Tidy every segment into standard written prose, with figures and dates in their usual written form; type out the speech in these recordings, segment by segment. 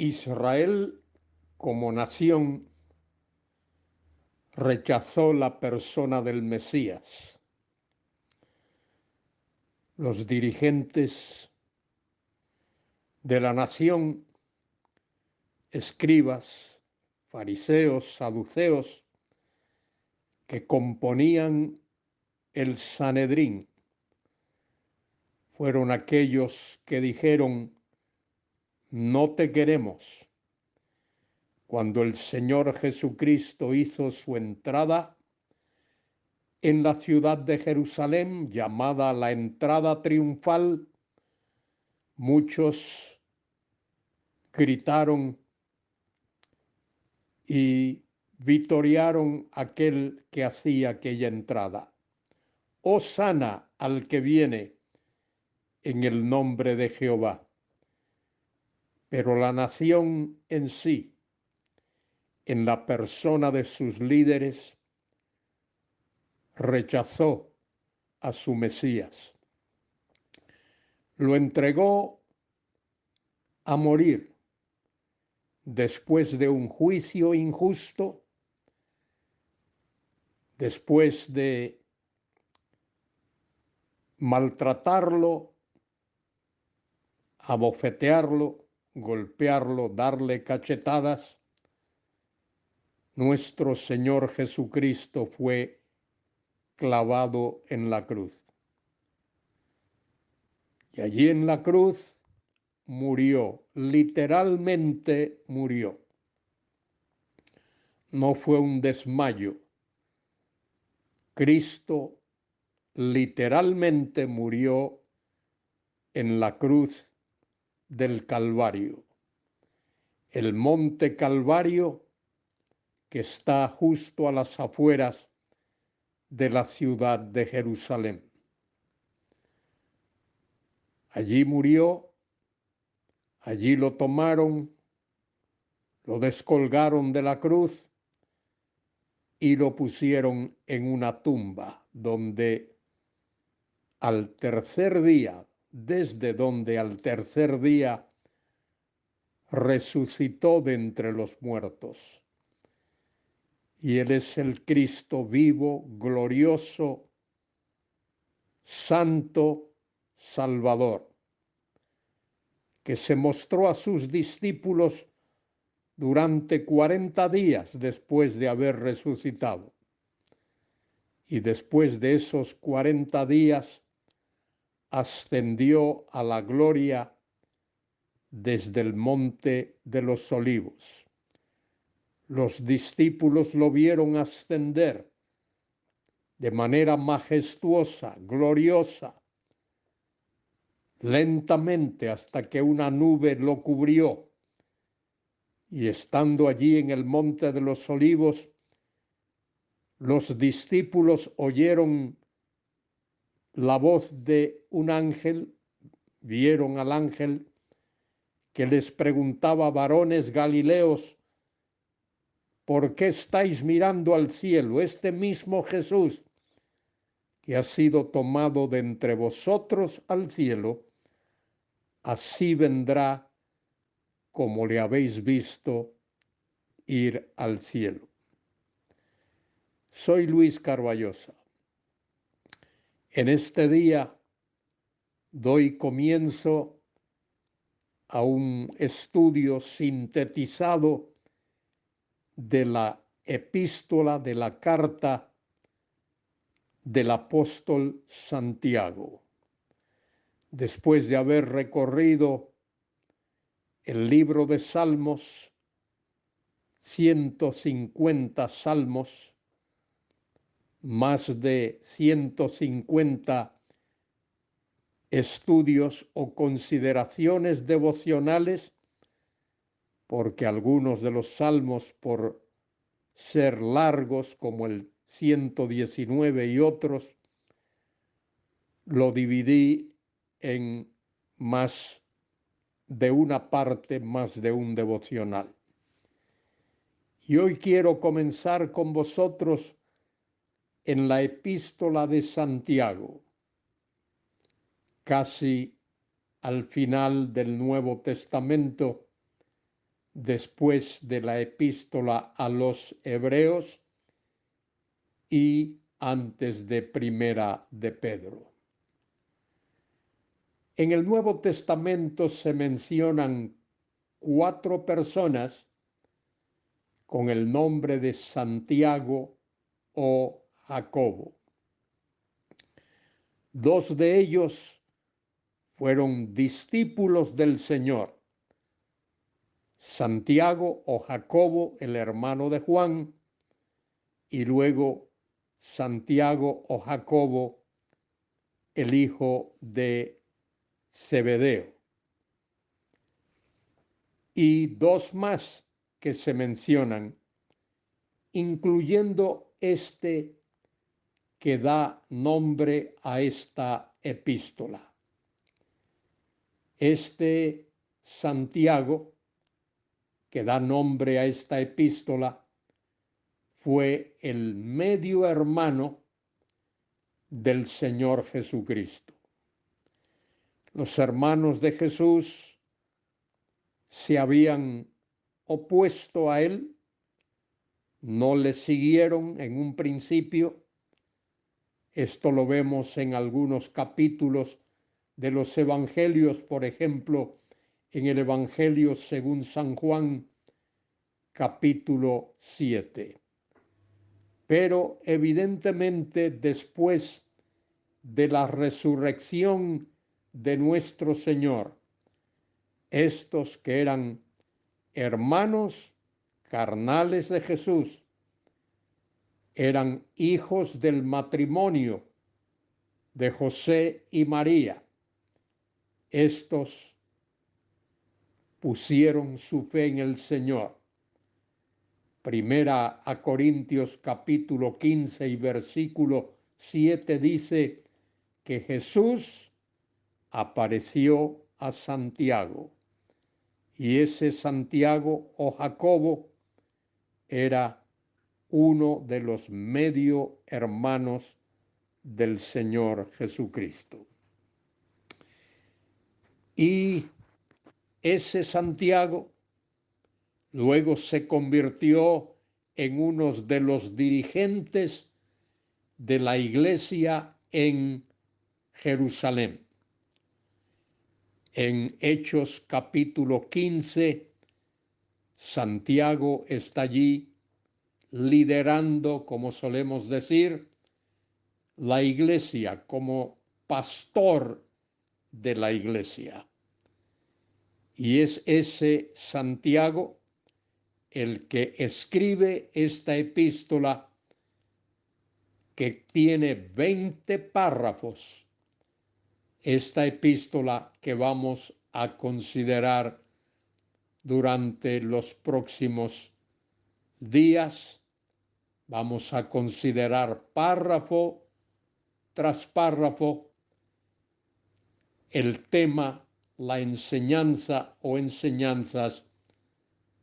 Israel como nación rechazó la persona del Mesías. Los dirigentes de la nación, escribas, fariseos, saduceos, que componían el Sanedrín, fueron aquellos que dijeron: no te queremos. Cuando el Señor Jesucristo hizo su entrada en la ciudad de Jerusalén, llamada la entrada triunfal, muchos gritaron y vitorearon a aquel que hacía aquella entrada: Hosana al que viene en el nombre de Jehová. Pero la nación en sí, en la persona de sus líderes, rechazó a su Mesías. Lo entregó a morir después de un juicio injusto, después de maltratarlo, abofetearlo, golpearlo, darle cachetadas. Nuestro Señor Jesucristo fue clavado en la cruz. Y allí en la cruz murió, literalmente murió. No fue un desmayo. Cristo literalmente murió en la cruz del Calvario. El monte Calvario, que está justo a las afueras de la ciudad de Jerusalén. Allí murió, allí lo tomaron, lo descolgaron de la cruz y lo pusieron en una tumba donde al tercer día, desde donde al tercer día resucitó de entre los muertos. Y Él es el Cristo vivo, glorioso, santo, Salvador, que se mostró a sus discípulos durante 40 días después de haber resucitado. Y después de esos 40 días ascendió a la gloria desde el monte de los Olivos. Los discípulos lo vieron ascender de manera majestuosa, gloriosa, lentamente hasta que una nube lo cubrió. Y estando allí en el monte de los Olivos, los discípulos oyeron la voz de un ángel, vieron al ángel que les preguntaba: varones Galileos, ¿por qué estáis mirando al cielo? Este mismo Jesús que ha sido tomado de entre vosotros al cielo, así vendrá como le habéis visto ir al cielo. Soy Luis Carballosa. En este día doy comienzo a un estudio sintetizado de la epístola, de la carta del apóstol Santiago. Después de haber recorrido el libro de Salmos, 150 salmos, más de 150 estudios o consideraciones devocionales, porque algunos de los salmos, por ser largos, como el 119 y otros, lo dividí en más de una parte, más de un devocional. Y hoy quiero comenzar con vosotros en la epístola de Santiago, casi al final del Nuevo Testamento, después de la epístola a los Hebreos y antes de Primera de Pedro. En el Nuevo Testamento se mencionan 4 personas con el nombre de Santiago o Jacobo. 2 de ellos fueron discípulos del Señor. Santiago o Jacobo, el hermano de Juan, y luego Santiago o Jacobo, el hijo de Zebedeo. Y 2 más que se mencionan, incluyendo este que da nombre a esta epístola. Este Santiago, que da nombre a esta epístola, fue el medio hermano del Señor Jesucristo. Los hermanos de Jesús se habían opuesto a él, no le siguieron en un principio. Esto lo vemos en algunos capítulos de los evangelios, por ejemplo, en el Evangelio según San Juan, capítulo 7. Pero evidentemente después de la resurrección de nuestro Señor, estos que eran hermanos carnales de Jesús, eran hijos del matrimonio de José y María. Estos pusieron su fe en el Señor. Primera a Corintios capítulo 15 y versículo 7 dice que Jesús apareció a Santiago, y ese Santiago o Jacobo era uno de los medio hermanos del Señor Jesucristo. Y ese Santiago luego se convirtió en uno de los dirigentes de la iglesia en Jerusalén. En Hechos capítulo 15, Santiago está allí liderando, como solemos decir, la iglesia, como pastor de la iglesia. Y es ese Santiago el que escribe esta epístola, que tiene 20 párrafos. Esta epístola que vamos a considerar durante los próximos días. Vamos a considerar párrafo tras párrafo el tema, la enseñanza o enseñanzas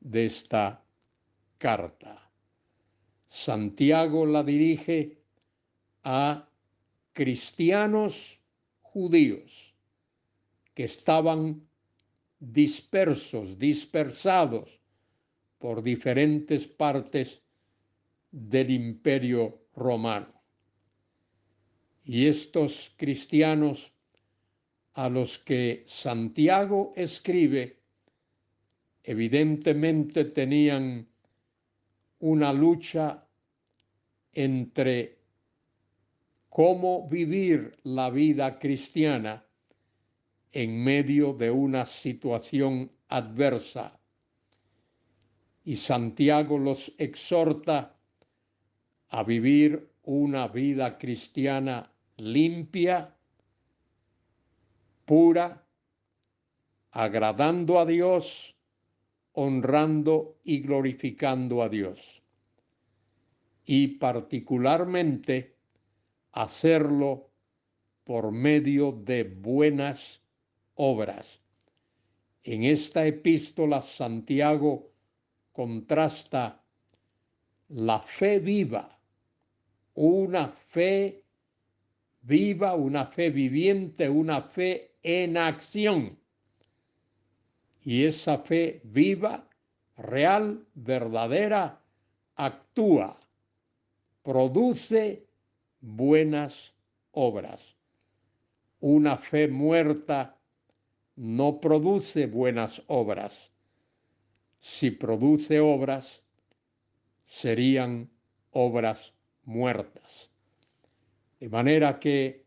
de esta carta. Santiago la dirige a cristianos judíos que estaban dispersados por diferentes partes del Imperio Romano. Y estos cristianos a los que Santiago escribe, evidentemente tenían una lucha entre cómo vivir la vida cristiana en medio de una situación adversa. Y Santiago los exhorta a vivir una vida cristiana limpia, pura, agradando a Dios, honrando y glorificando a Dios. Y particularmente hacerlo por medio de buenas obras. En esta epístola Santiago contrasta la fe viva, una fe viva, una fe viviente, una fe en acción. Y esa fe viva real, verdadera, actúa, produce buenas obras. Una fe muerta no produce buenas obras. Si produce obras, serían obras muertas. De manera que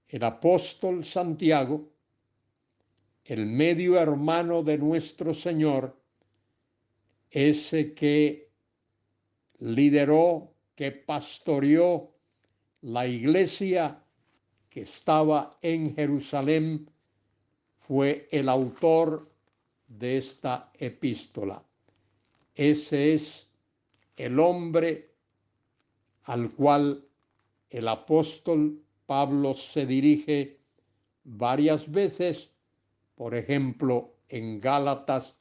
el apóstol Santiago, el medio hermano de nuestro Señor, ese que lideró, que pastoreó la iglesia que estaba en Jerusalén, fue el autor de esta epístola. Ese es el hombre al cual el apóstol Pablo se dirige varias veces, por ejemplo, en Gálatas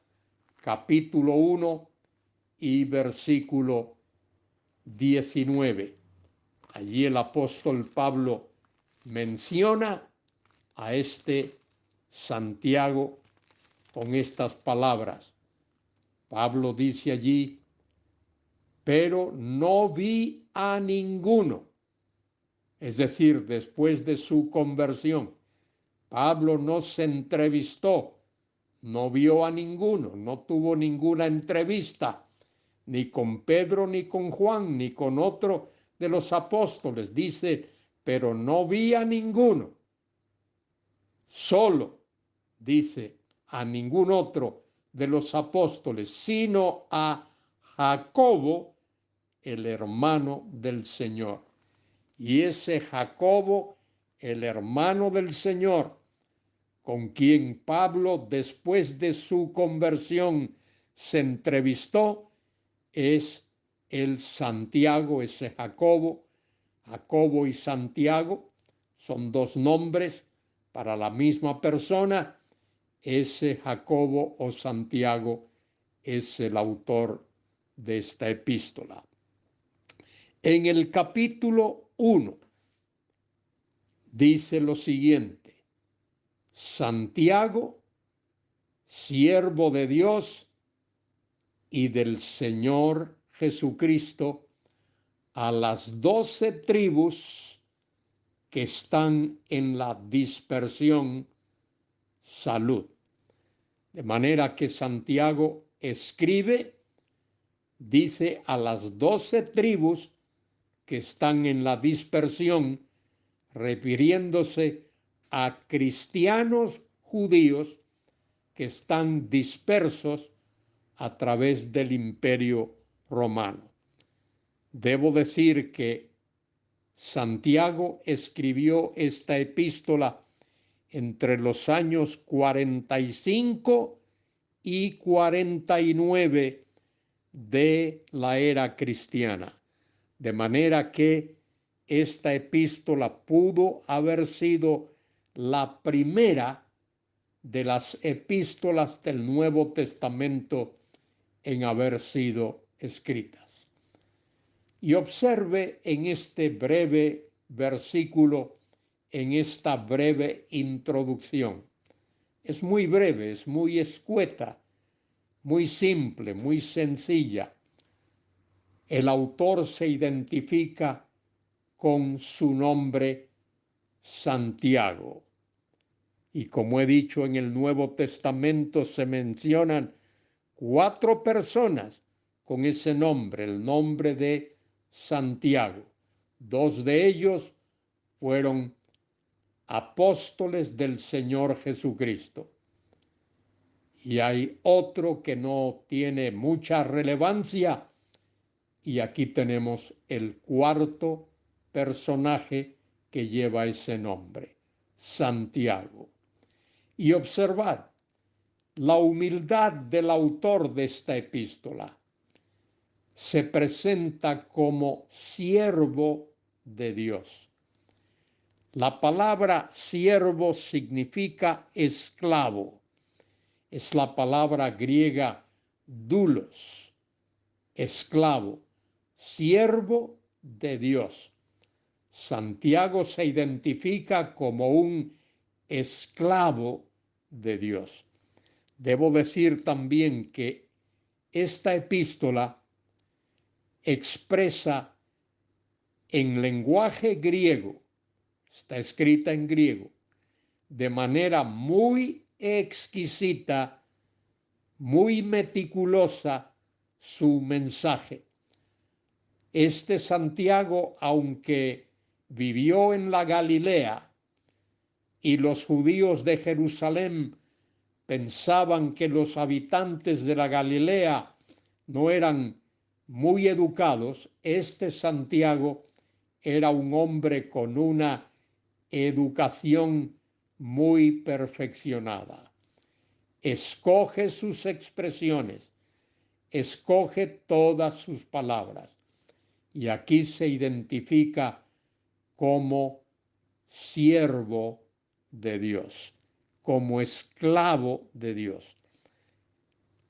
capítulo 1 y versículo 19. Allí el apóstol Pablo menciona a este Santiago con estas palabras. Pablo dice allí: pero no vi a ninguno. Es decir, después de su conversión, Pablo no se entrevistó, no vio a ninguno, no tuvo ninguna entrevista, ni con Pedro, ni con Juan, ni con otro de los apóstoles. Dice, pero no vi a ninguno. Solo, dice, a ningún otro de los apóstoles, sino a Jacobo, el hermano del Señor. Y ese Jacobo, el hermano del Señor, con quien Pablo, después de su conversión, se entrevistó, es el Santiago, ese Jacobo. Jacobo y Santiago son dos nombres para la misma persona. Ese Jacobo o Santiago es el autor de esta epístola. En el capítulo 1 dice lo siguiente: Santiago, siervo de Dios y del Señor Jesucristo, a las 12 tribus que están en la dispersión, salud. De manera que Santiago escribe, dice a las 12 tribus que están en la dispersión, refiriéndose a cristianos judíos que están dispersos a través del Imperio Romano. Debo decir que Santiago escribió esta epístola entre los años 45 y 49 de la era cristiana, de manera que esta epístola pudo haber sido la primera de las epístolas del Nuevo Testamento en haber sido escritas. Y observe en este breve versículo, en esta breve introducción. Es muy breve, es muy escueta, muy simple, muy sencilla. El autor se identifica con su nombre, Santiago. Y como he dicho, en el Nuevo Testamento se mencionan 4 personas con ese nombre, el nombre de Santiago. 2 de ellos fueron apóstoles del Señor Jesucristo. Y hay otro que no tiene mucha relevancia, y aquí tenemos el 4º personaje que lleva ese nombre, Santiago. Y observad la humildad del autor de esta epístola. Se presenta como siervo de Dios. La palabra siervo significa esclavo. Es la palabra griega doulos, esclavo, siervo de Dios. Santiago se identifica como un esclavo de Dios. Debo decir también que esta epístola expresa en lenguaje griego, está escrita en griego, de manera muy exquisita, muy meticulosa su mensaje. Este Santiago, aunque vivió en la Galilea y los judíos de Jerusalén pensaban que los habitantes de la Galilea no eran muy educados, este Santiago era un hombre con una educación muy perfeccionada. Escoge sus expresiones, escoge todas sus palabras. Y aquí se identifica como siervo de Dios, como esclavo de Dios.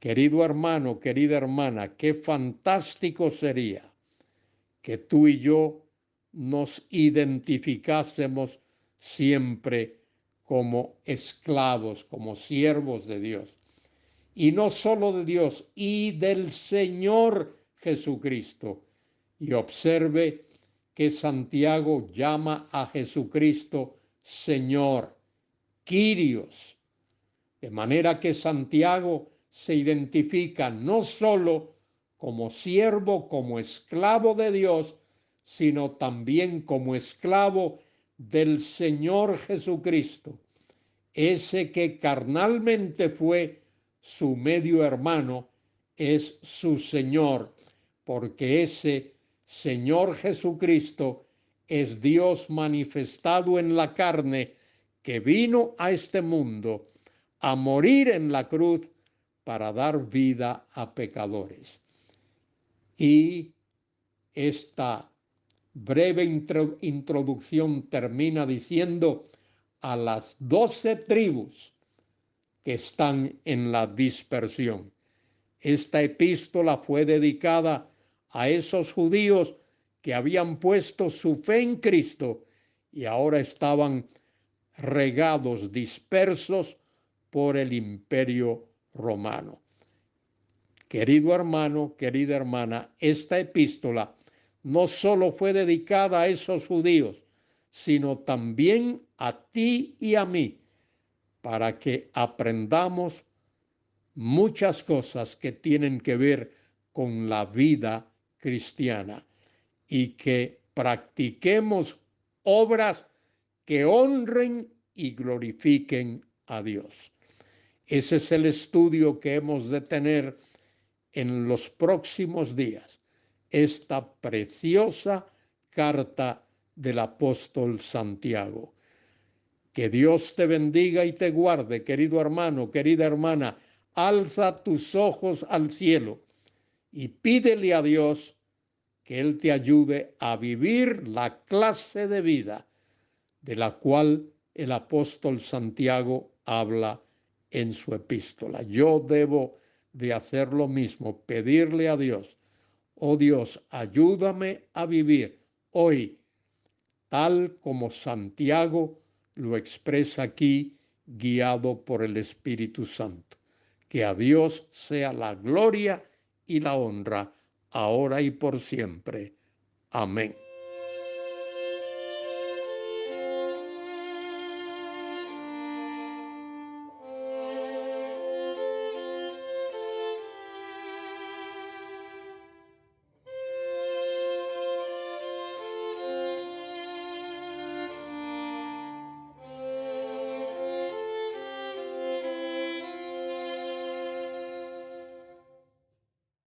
Querido hermano, querida hermana, qué fantástico sería que tú y yo nos identificásemos siempre como esclavos, como siervos de Dios. Y no solo de Dios, y del Señor Jesucristo. Y observe que Santiago llama a Jesucristo Señor, Kyrios. De manera que Santiago se identifica no solo como siervo, como esclavo de Dios, sino también como esclavo del Señor Jesucristo, ese que carnalmente fue su medio hermano, es su Señor, porque ese Señor Jesucristo es Dios manifestado en la carne, que vino a este mundo a morir en la cruz para dar vida a pecadores. Y esta breve introducción termina diciendo a las 12 tribus que están en la dispersión. Esta epístola fue dedicada a esos judíos que habían puesto su fe en Cristo y ahora estaban regados, dispersos por el imperio romano. Querido hermano, querida hermana, esta epístola no solo fue dedicada a esos judíos, sino también a ti y a mí, para que aprendamos muchas cosas que tienen que ver con la vida cristiana y que practiquemos obras que honren y glorifiquen a Dios. Ese es el estudio que hemos de tener en los próximos días, esta preciosa carta del apóstol Santiago. Que Dios te bendiga y te guarde, querido hermano, querida hermana. Alza tus ojos al cielo y pídele a Dios que Él te ayude a vivir la clase de vida de la cual el apóstol Santiago habla en su epístola. Yo debo de hacer lo mismo, pedirle a Dios, oh Dios, ayúdame a vivir hoy tal como Santiago lo expresa aquí, guiado por el Espíritu Santo. Que a Dios sea la gloria y la honra, ahora y por siempre. Amén.